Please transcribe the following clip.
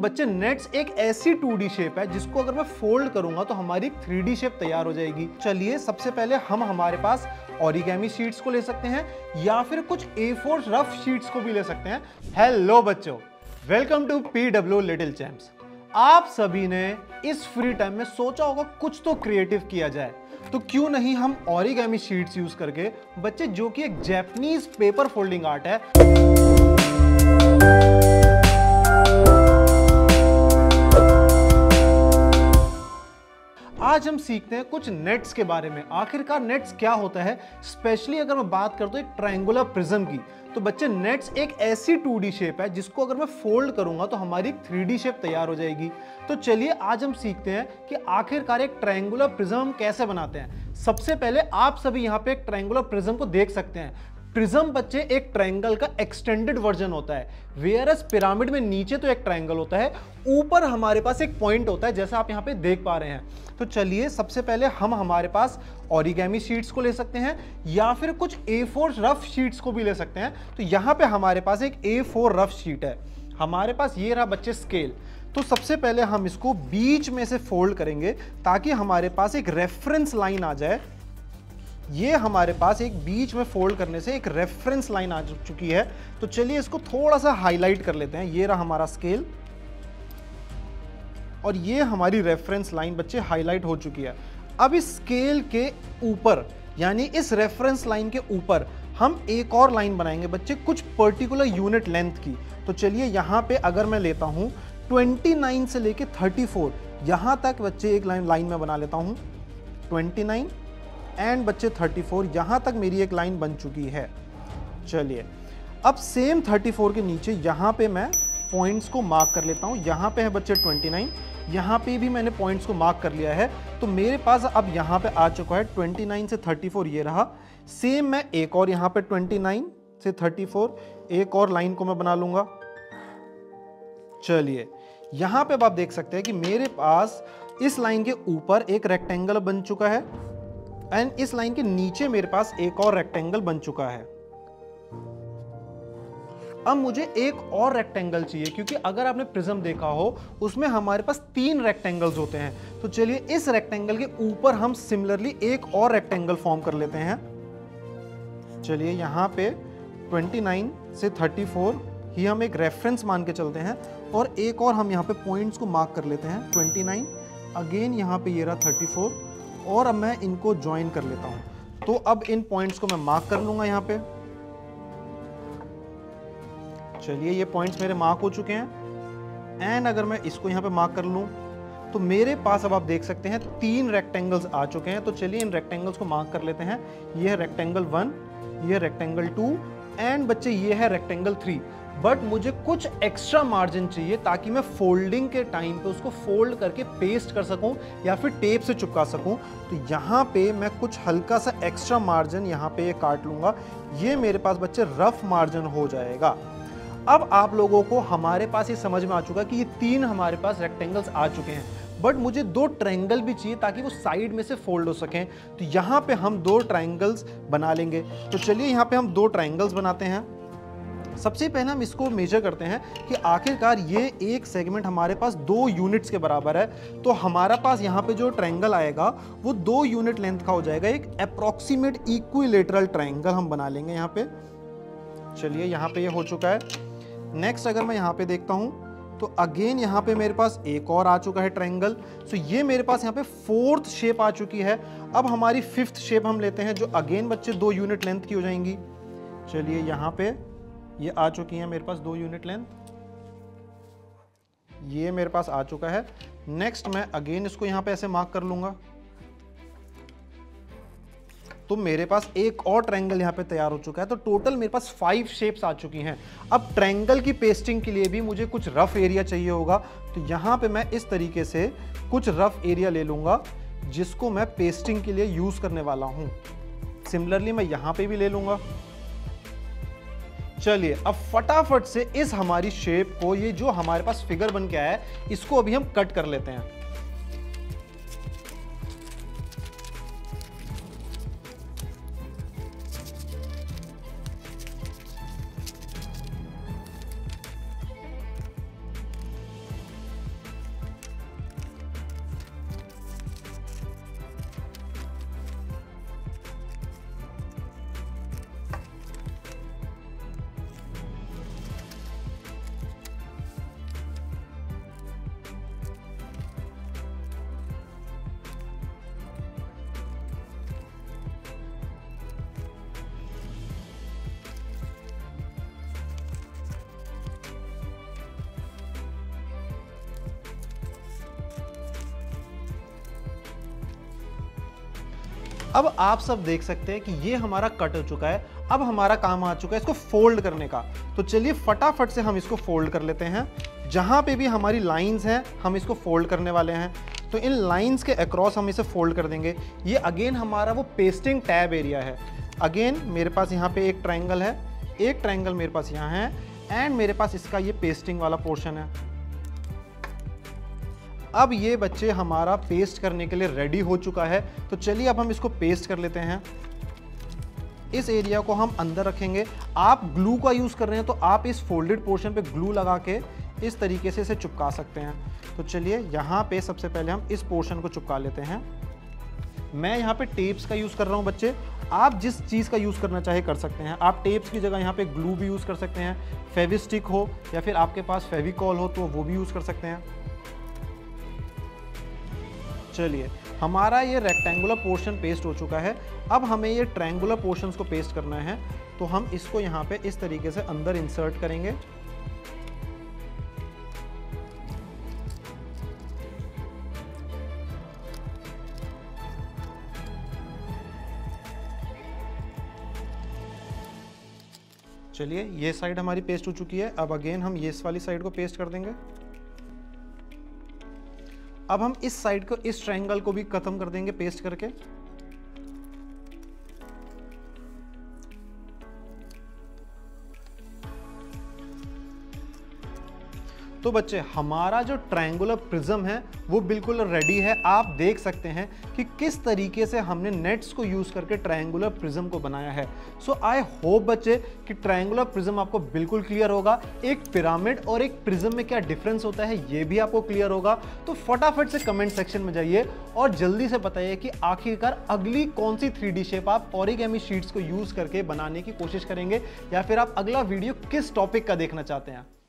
तो बच्चे नेट्स एक ऐसी 2D शेप है जिसको अगर मैं फोल्ड करूंगा तो हमारी एक 3D शेप तैयार हो जाएगी। चलिए सबसे पहले हम हमारे पास ओरिगेमी शीट्स को ले सकते हैं या फिर कुछ A4 रफ शीट्स को भी ले सकते हैं। हेलो बच्चों, welcome to PW little champs. आप सभी ने इस फ्री टाइम में सोचा होगा कुछ तो क्रिएटिव किया जाए, तो क्यों नहीं हम ओरिगेमी शीट्स यूज करके बच्चे, जो कि एक जापानीज पेपर फोल्डिंग आर्ट है, आज हम सीखते हैं कुछ नेट्स के बारे में। आखिरकार नेट्स क्या होता है, स्पेशली अगर मैं बात करता हूं एक ट्रायंगुलर प्रिज्म की, तो बच्चे नेट्स एक ऐसी 2D शेप है जिसको अगर मैं फोल्ड करूंगा तो हमारी एक 3D शेप तैयार हो जाएगी। तो चलिए आज हम सीखते हैं कि आखिरकार एक ट्रायंगुलर प्रिज्म हम कैसे बनाते हैं। सबसे पहले आप सभी यहाँ पे एक ट्रायंगुलर प्रिज्म को देख सकते हैं। प्रिज्म बच्चे एक ट्रायंगल का एक्सटेंडेड वर्जन होता है, वेयरएस पिरामिड में नीचे तो एक ट्रायंगल होता है, ऊपर हमारे पास एक पॉइंट होता है, जैसा आप यहाँ पे देख पा रहे हैं। तो चलिए सबसे पहले हम हमारे पास ओरिगेमी शीट्स को ले सकते हैं या फिर कुछ A4 रफ शीट्स को भी ले सकते हैं। तो यहाँ पे हमारे पास एक A4 रफ शीट है, हमारे पास ये रहा बच्चे स्केल। तो सबसे पहले हम इसको बीच में से फोल्ड करेंगे ताकि हमारे पास एक रेफरेंस लाइन आ जाए। ये हमारे पास एक बीच में फोल्ड करने से एक रेफरेंस लाइन आ चुकी है। तो चलिए इसको थोड़ा सा हाईलाइट कर लेते हैं। ये रहा हमारा स्केल और ये हमारी रेफरेंस लाइन बच्चे हाईलाइट हो चुकी है। अब इस स्केल के ऊपर यानी इस रेफरेंस लाइन के ऊपर हम एक और लाइन बनाएंगे बच्चे, कुछ पर्टिकुलर यूनिट लेंथ की। तो चलिए यहाँ पे अगर मैं लेता हूं 29 से लेके 34, यहां तक बच्चे एक लाइन में बना लेता हूं। 29 एंड बच्चे 34, यहां तक मेरी एक लाइन बन चुकी है। चलिए अब सेम 34 के नीचे यहां पे मैं पॉइंट्स को मार्क कर लेता हूं। यहां पे है बच्चे 29, यहां पे भी मैंने पॉइंट्स को मार्क कर लिया है। तो मेरे पास अब यहां पे आ चुका है 29 से 34, ये रहा। सेम मैं एक और यहां पे 29 से 34 एक और लाइन को मैं बना लूंगा। चलिए यहां पे अब आप देख सकते हैं कि मेरे पास इस लाइन के ऊपर एक रेक्टेंगल बन चुका है एंड इस लाइन के नीचे मेरे पास एक और रेक्टेंगल बन चुका है। अब मुझे एक और रेक्टेंगल चाहिए, क्योंकि अगर आपने प्रिज्म देखा हो उसमें हमारे पास 3 रेक्टेंगल्स होते हैं। तो चलिए इस रेक्टेंगल के ऊपर हम सिमिलरली एक और रेक्टेंगल फॉर्म कर लेते हैं। चलिए यहाँ पे 29 से 34 ही हम एक रेफरेंस मान के चलते हैं और एक और हम यहाँ पे पॉइंट्स को मार्क कर लेते हैं। 29 अगेन यहाँ पे ये रहा 34 और अब मैं इनको ज्वाइन कर लेता हूं। तो अब इन पॉइंट्स को मैं मार्क कर लूंगा यहाँ पे। चलिए ये पॉइंट्स मेरे मार्क हो चुके हैं एंड अगर मैं इसको यहाँ पे मार्क कर लूं तो मेरे पास अब आप देख सकते हैं 3 रेक्टेंगल्स आ चुके हैं। तो चलिए इन रेक्टेंगल्स को मार्क कर लेते हैं। ये है रेक्टेंगल 1, ये है रेक्टेंगल 2 एंड बच्चे ये है रेक्टेंगल 3। बट मुझे कुछ एक्स्ट्रा मार्जिन चाहिए ताकि मैं फोल्डिंग के टाइम पे उसको फोल्ड करके पेस्ट कर सकूं या फिर टेप से चिपका सकूं। तो यहाँ पे मैं कुछ हल्का सा एक्स्ट्रा मार्जिन यहाँ पे ये काट लूंगा। ये मेरे पास बच्चे रफ मार्जिन हो जाएगा। अब आप लोगों को हमारे पास ये समझ में आ चुका कि ये 3 हमारे पास रेक्टेंगल्स आ चुके हैं, बट मुझे 2 ट्रायंगल भी चाहिए ताकि वो साइड में से फोल्ड हो सकें। तो यहाँ पे हम 2 ट्रायंगल्स बना लेंगे। तो चलिए यहाँ पे हम 2 ट्रायंगल्स बनाते हैं। सबसे पहले हम इसको मेजर करते हैं कि आखिरकार ये एक सेगमेंट हमारे पास 2 यूनिट्स के बराबर है। तो हमारा पास यहाँ पे जो ट्रायंगल आएगा वो 2 यूनिट लेंथ का हो जाएगा। एक अप्रोक्सीमेट इक्विलेटरल ट्रायंगल हम बना लेंगे यहाँ पे। चलिए यहाँ पे ये हो चुका है। नेक्स्ट अगर मैं यहाँ पे देखता हूँ तो अगेन यहाँ पे मेरे पास एक और आ चुका है ट्रायंगल। सो ये मेरे पास यहाँ पे 4th शेप आ चुकी है। अब हमारी 5th शेप हम लेते हैं, जो अगेन बच्चे 2 यूनिट लेंथ की हो जाएंगी। चलिए यहाँ पे ये आ चुकी है मेरे पास 2 यूनिट लेंथ, ये मेरे पास आ चुका है। नेक्स्ट मैं अगेन इसको यहाँ पे ऐसे मार्क कर लूंगा। तो मेरे पास एक और ट्रायंगल यहाँ पे तैयार हो चुका है। तो टोटल मेरे पास 5 शेप्स आ चुकी हैं। अब ट्रायंगल की पेस्टिंग के लिए भी मुझे कुछ रफ एरिया चाहिए होगा। तो यहाँ पे मैं इस तरीके से कुछ रफ एरिया ले लूंगा जिसको मैं पेस्टिंग के लिए यूज करने वाला हूं। सिमिलरली मैं यहाँ पे भी ले लूंगा। चलिए अब फटाफट से इस हमारी शेप को, ये जो हमारे पास फिगर बन के आया है, इसको अभी हम कट कर लेते हैं। अब आप सब देख सकते हैं कि ये हमारा कट हो चुका है। अब हमारा काम आ चुका है इसको फोल्ड करने का। तो चलिए फटाफट से हम इसको फोल्ड कर लेते हैं। जहां पे भी हमारी लाइंस हैं हम इसको फोल्ड करने वाले हैं। तो इन लाइंस के अक्रॉस हम इसे फोल्ड कर देंगे। ये अगेन हमारा वो पेस्टिंग टैब एरिया है। अगेन मेरे पास यहाँ पे एक ट्रायंगल है, एक ट्रायंगल मेरे पास यहाँ है, एंड मेरे पास इसका ये पेस्टिंग वाला पोर्शन है। अब ये बच्चे हमारा पेस्ट करने के लिए रेडी हो चुका है। तो चलिए अब हम इसको पेस्ट कर लेते हैं। इस एरिया को हम अंदर रखेंगे। आप ग्लू का यूज़ कर रहे हैं तो आप इस फोल्डेड पोर्शन पे ग्लू लगा के इस तरीके से इसे चिपका सकते हैं। तो चलिए यहाँ पे सबसे पहले हम इस पोर्शन को चिपका लेते हैं। मैं यहाँ पे टेप्स का यूज़ कर रहा हूँ बच्चे, आप जिस चीज़ का यूज़ करना चाहे कर सकते हैं। आप टेप्स की जगह यहाँ पे ग्लू भी यूज़ कर सकते हैं, फेविस्टिक हो या फिर आपके पास फेविकॉल हो तो वो भी यूज़ कर सकते हैं। चलिए हमारा ये रेक्टेंगुलर पोर्शन पेस्ट हो चुका है। अब हमें ये ट्रायंगुलर पोर्शंस को पेस्ट करना है। तो हम इसको यहाँ पे इस तरीके से अंदर इंसर्ट करेंगे। चलिए ये साइड हमारी पेस्ट हो चुकी है। अब अगेन हम ये इस वाली साइड को पेस्ट कर देंगे। अब हम इस साइड को, इस ट्रायंगल को भी खत्म कर देंगे पेस्ट करके। तो बच्चे हमारा जो ट्रायंगुलर प्रिज्म है वो बिल्कुल रेडी है। आप देख सकते हैं कि किस तरीके से हमने नेट्स को यूज करके ट्रायंगुलर प्रिज्म को बनाया है। सो आई होप बच्चे कि ट्रायंगुलर प्रिज्म आपको बिल्कुल क्लियर होगा। एक पिरामिड और एक प्रिज्म में क्या डिफरेंस होता है ये भी आपको क्लियर होगा। तो फटाफट से कमेंट सेक्शन में जाइए और जल्दी से बताइए कि आखिरकार अगली कौन सी 3D शेप आप ओरिगेमी शीट्स को यूज करके बनाने की कोशिश करेंगे, या फिर आप अगला वीडियो किस टॉपिक का देखना चाहते हैं।